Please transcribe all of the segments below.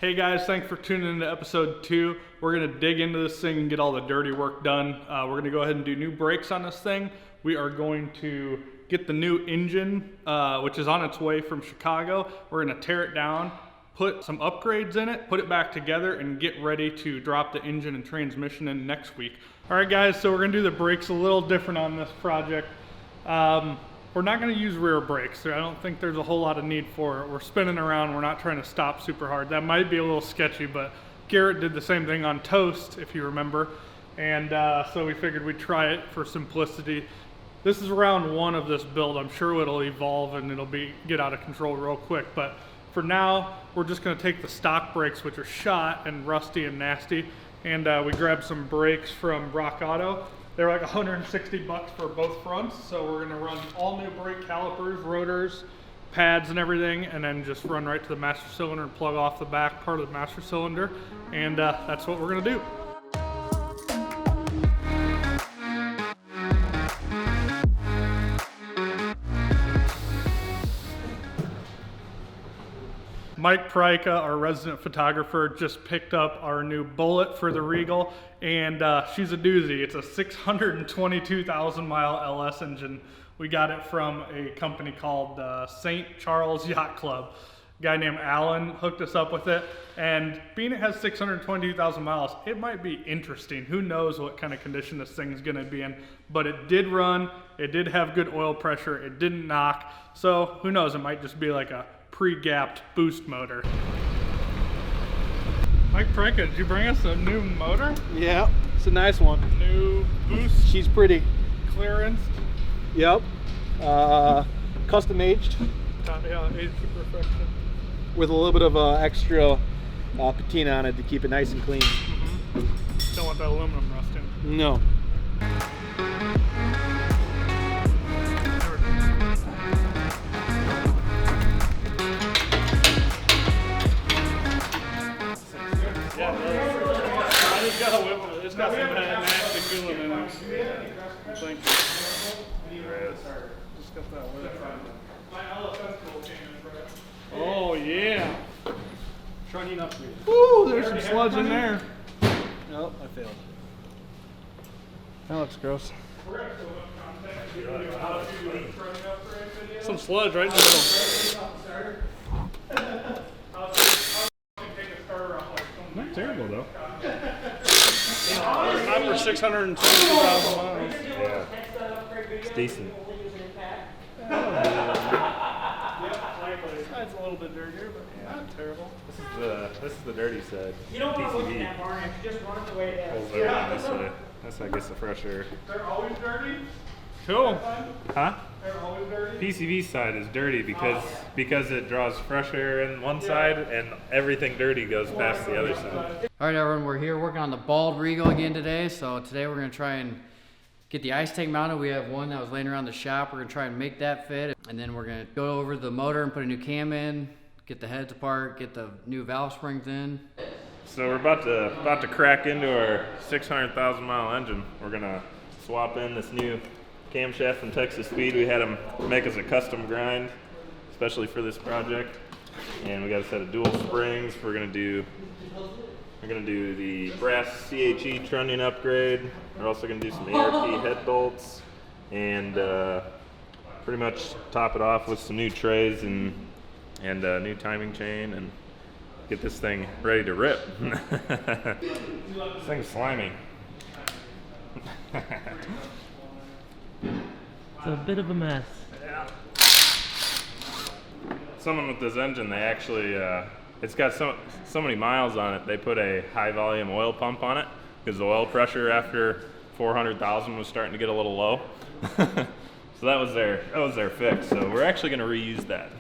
Hey guys, thanks for tuning into episode 2. We're gonna dig into this thing and get all the dirty work done. We're gonna go ahead and do new brakes on this thing. We are going to get the new engine, which is on its way from Chicago. We're gonna tear it down, put some upgrades in it, put it back together, and get ready to drop the engine and transmission in next week. All right guys, so we're gonna do the brakes a little different on this project. We're not going to use rear brakes. I don't think there's a whole lot of need for it. We're spinning around. We're not trying to stop super hard. That might be a little sketchy, but Garrett did the same thing on Toast, if you remember. And so we figured we'd try it for simplicity. This is round 1 of this build. I'm sure it'll evolve and it'll get out of control real quick. But for now, we're just going to take the stock brakes, which are shot and rusty and nasty. And we grabbed some brakes from Rock Auto. They're like 160 bucks for both fronts, so we're gonna run all new brake calipers, rotors, pads and everything, and then just run right to the master cylinder and plug off the back part of the master cylinder, and that's what we're gonna do. Mike Pryka, our resident photographer, just picked up our new Bullet for the rEagle, and she's a doozy. It's a 622,000 mile LS engine. We got it from a company called St. Charles Yacht Club. A guy named Alan hooked us up with it, and being it has 622,000 miles, it might be interesting. Who knows what kind of condition this thing's gonna be in, but it did run, it did have good oil pressure, it didn't knock, so who knows, it might just be like a pre-gapped boost motor. Mike Pryka, did you bring us a new motor? Yeah, it's a nice one. New boost. She's pretty. Clearance. Yep. Custom aged. Yeah, aged to perfection. With a little bit of extra patina on it to keep it nice and clean. Mm-hmm. Don't want that aluminum rusting. No. It's got some nasty coolant in it. Thank you. Just got that lid on. My LFS tool came in, Brett. Oh yeah. Trunnion upgrade. Woo, there's some sludge in there. Nope, I failed. That looks gross. Some sludge right in the middle. Not terrible though. Not for 622,000 miles. Yeah, it's decent. It's a little bit dirtier, but not terrible. This is the dirty side. You don't want to look at that barn, you just run it the way it is. Pulls everything this way. That's how it gets the fresh air. They're always dirty? Cool. Huh? They're always dirty? PCV side is dirty because it draws fresh air in one side and everything dirty goes past the other side. All right, everyone, we're here working on the bald rEagle again today. So today we're gonna try and get the ice tank mounted. We have one that was laying around the shop. We're gonna try and make that fit. And then we're gonna go over the motor and put a new cam in, get the heads apart, get the new valve springs in. So we're about to crack into our 600,000 mile engine. We're gonna swap in this new camshaft from Texas Speed. We had them make us a custom grind, especially for this project. And we got a set of dual springs. We're gonna do the brass CHE trunnion upgrade. We're also gonna do some ARP head bolts, and pretty much top it off with some new trays and a new timing chain, and get this thing ready to rip. This thing's slimy. It's a bit of a mess. Yeah. Someone with this engine, they actually, it's got so many miles on it, they put a high volume oil pump on it because the oil pressure after 400,000 was starting to get a little low. So that was their fix. So we're actually going to reuse that.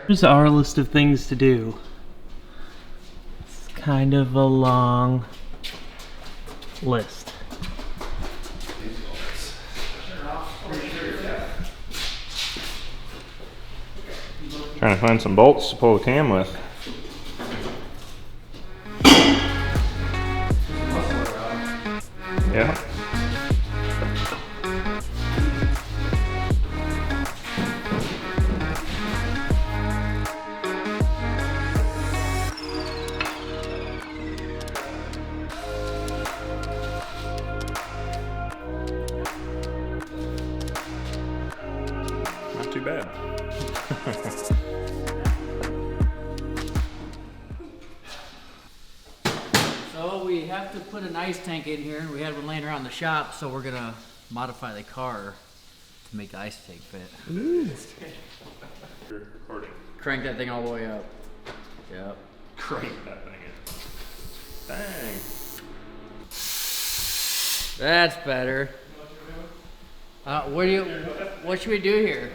Here's our list of things to do. It's kind of a long list. Trying to find some bolts to pull the cam with. Yeah. So we have to put an ice tank in here. We had one laying around the shop, so we're gonna modify the car to make the ice tank fit. Recording. Crank that thing all the way up. Yep. Crank that thing in. Dang. That's better. What should we do here?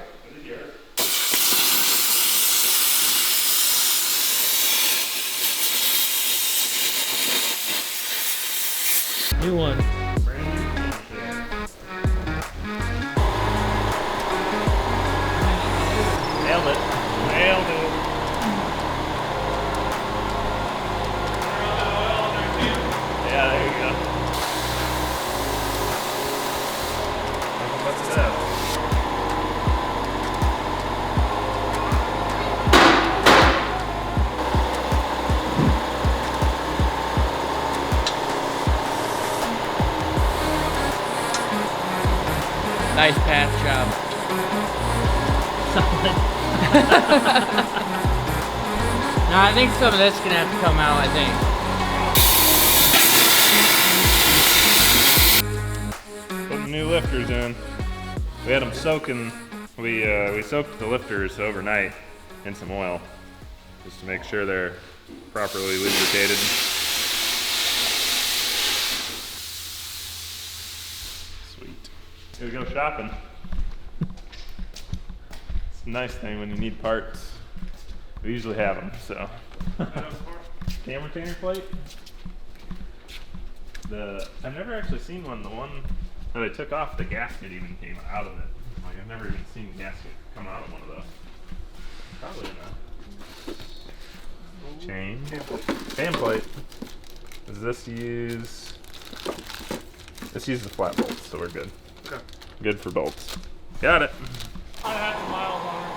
New one. Nailed it. Nailed it. Yeah, there you go. What's that? Nice path job. No, I think some of this is gonna have to come out, I think. Putting new lifters in. We had them soaking. We soaked the lifters overnight in some oil, just to make sure they're properly lubricated. Sweet. Here we go shopping. It's a nice thing when you need parts. We usually have them, so. Cam retainer plate. I've never actually seen one. The one that I took off, the gasket even came out of it. Like I've never even seen the gasket come out of one of those. Probably in a chain. Fan plate. Does this use? This uses the flat bolts, so we're good. Okay. Good for bolts. Got it. I had some miles on her.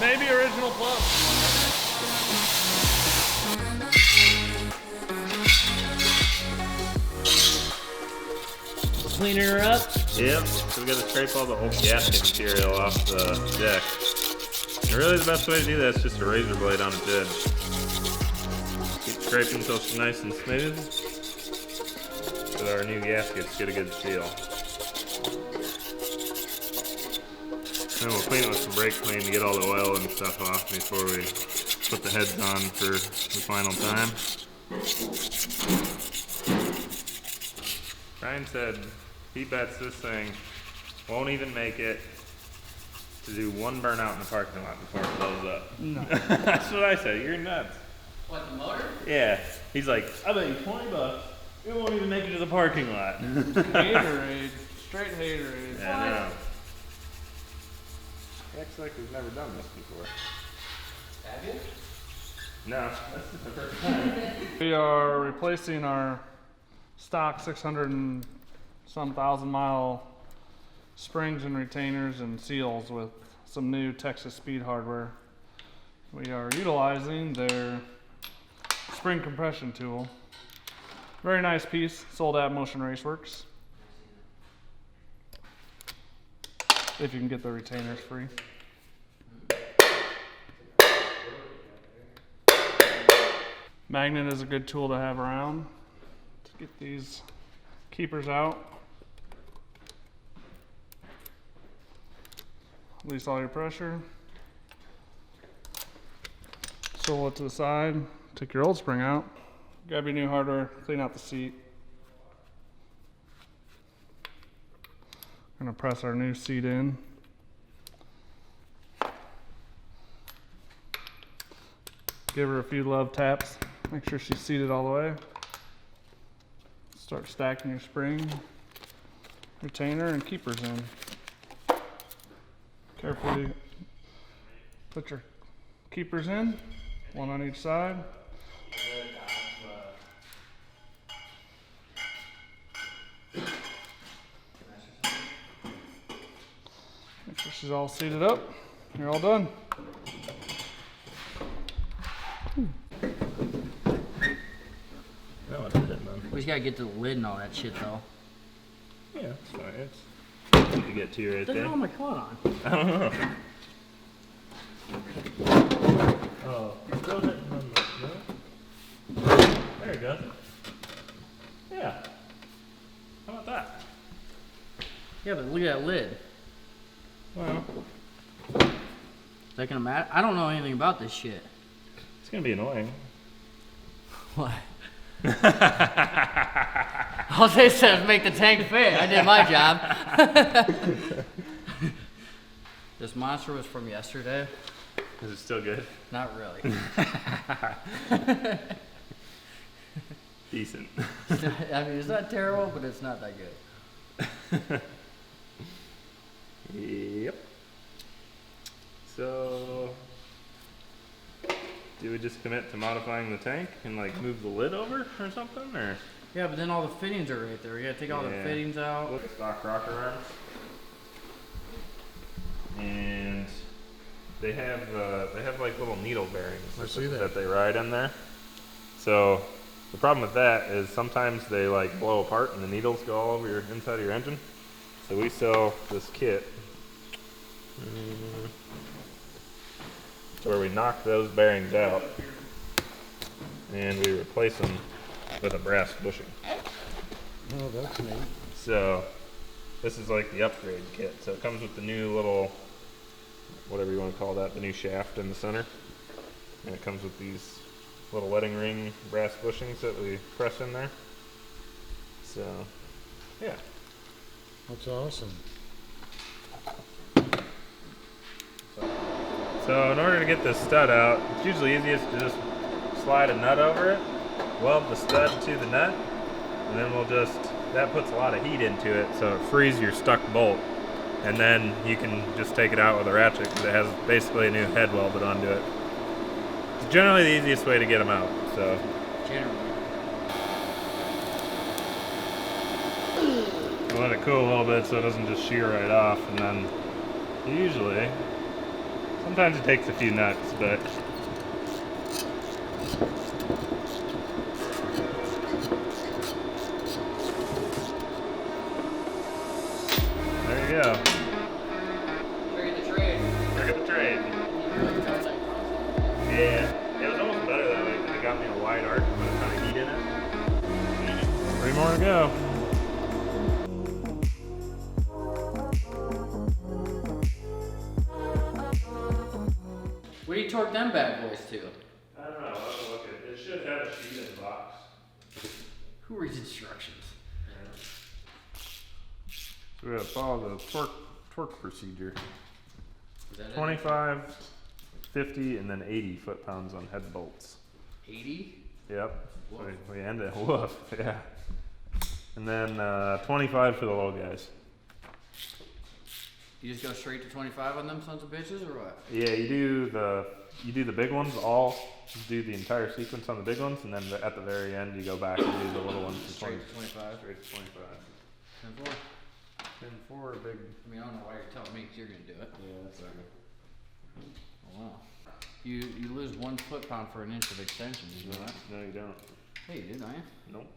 Maybe original plus. Cleaning her up. Yep. So we got to scrape all the old gasket material off the deck. And really, the best way to do that is just a razor blade on its edge. Keep scraping until it's nice and smooth. So that our new gaskets get a good seal. Then we'll clean it with some brake clean to get all the oil and stuff off before we put the heads on for the final time. Brian said he bets this thing won't even make it to do one burnout in the parking lot before it blows up. No. That's what I said. You're nuts. What, the motor? Yeah. He's like, I bet you $20. It won't even make it to the parking lot. Haterade. Straight haterade. Yeah, I know. Acts like we've never done this before. Have you? No, that's the first time. We are replacing our stock 600 and some thousand mile springs and retainers and seals with some new Texas Speed hardware. We are utilizing their spring compression tool. Very nice piece, sold at Motion Raceworks. If you can get the retainers free. Magnet is a good tool to have around to get these keepers out. Release all your pressure. Swivel it to the side. Take your old spring out. Grab your new hardware. Clean out the seat. Gonna press our new seat in. Give her a few love taps. Make sure she's seated all the way. Start stacking your spring, retainer, and keepers in. Carefully put your keepers in, one on each side. Make sure she's all seated up. You're all done. No, it's hitting them. We just gotta get to the lid and all that shit though. Yeah, it's fine. It's easy to get to right What the there. hell am I caught on? I don't know. Oh, go look at that lid. Well, Is that gonna matter? I don't know anything about this shit. it's gonna be annoying. What? All they said was make the tank fit. I did my job. This monster was from yesterday. Is it still good? Not really. Decent. I mean, it's not terrible, but it's not that good. Yep. So, do we just commit to modifying the tank and like move the lid over or something, or? Yeah, but then all the fittings are right there. We gotta take all the Yeah. fittings out. Look, stock rocker arms, and they have like little needle bearings that they ride in there. So the problem with that is sometimes they like blow apart and the needles go all over your inside of your engine. So we sell this kit where we knock those bearings out and we replace them with a brass bushing. Oh, that's neat. So this is like the upgrade kit. So it comes with the new little, whatever you want to call that, the new shaft in the center. And it comes with these little wedding ring brass bushings that we press in there. So, yeah. That's awesome. So in order to get this stud out, it's usually easiest to just slide a nut over it, weld the stud to the nut, and then that puts a lot of heat into it, so it frees your stuck bolt. And then you can just take it out with a ratchet because it has basically a new head welded onto it. It's generally the easiest way to get them out, so. Generally. Let it cool a little bit so it doesn't just shear right off, and then usually, sometimes it takes a few nuts, but there you go. Trade the trade. Look at the trade. Yeah, it was almost better that way because it got me a wide arc with a ton of heat in it. 3 more to go. What do you torque them bad boys to? I don't know, I'll have to look at it. It should have a sheet in the box. Who reads instructions? So we gotta follow the torque procedure. Is that 25, 50, and then 80 foot-pounds on head bolts. 80? Yep. So Woof. we end it. Woof. Yeah. And then 25 for the low guys. You just go straight to 25 on them sons of bitches, or what? Yeah, you do the big ones all. You do the entire sequence on the big ones, and then at the very end you go back and do the little ones to 20. Straight to 25. Straight to 25. 10-4. 10-4, big. I mean, I don't know why you're telling me 'cause you're gonna do it. Yeah, that's okay. Oh, wow. You lose 1 foot-pound for an inch of extension, did you know that? No, you don't. Hey, you do, don't you? Nope.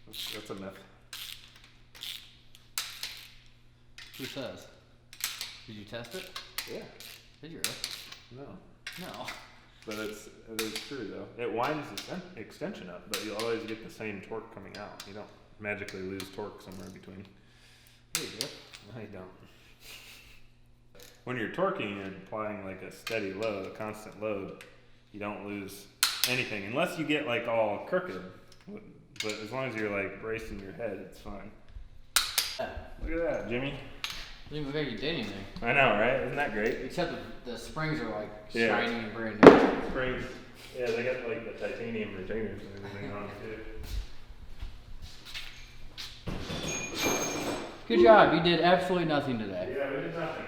That's a myth. Who says? Did you test it? Yeah. Did you really? No. No. But it is true though. It winds the extension up, but you'll always get the same torque coming out. You don't magically lose torque somewhere in between. Yeah, you do. No, you don't. When you're torquing, you're applying like a steady load, a constant load. You don't lose anything unless you get like all crooked. But as long as you're like bracing your head, it's fine. Look at that, Jimmy. Doesn't even make you did anything. I know, right? Isn't that great? Except the springs are like Yeah. shiny and brand new. Springs. Yeah, they got like the titanium retainers and everything on too. Good job. You did absolutely nothing today. Yeah, we did nothing.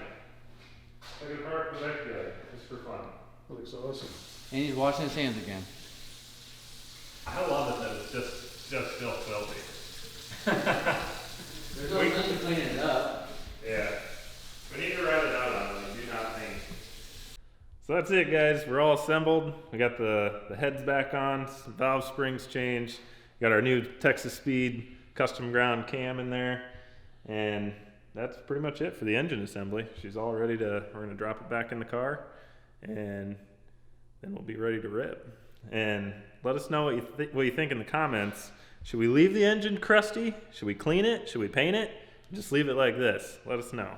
Look at the park was actually just for fun. Looks awesome. And he's washing his hands again. I love it that it's just still filthy. There's no sense in cleaning it up. Yeah. We need to write it out on it. Do not think. So that's it, guys. We're all assembled. We got the heads back on, some valve springs changed. Got our new Texas Speed custom ground cam in there. And that's pretty much it for the engine assembly. She's all ready to, we're going to drop it back in the car. And then we'll be ready to rip. And let us know what you think in the comments. Should we leave the engine crusty? Should we clean it? Should we paint it? just leave it like this. Let us know.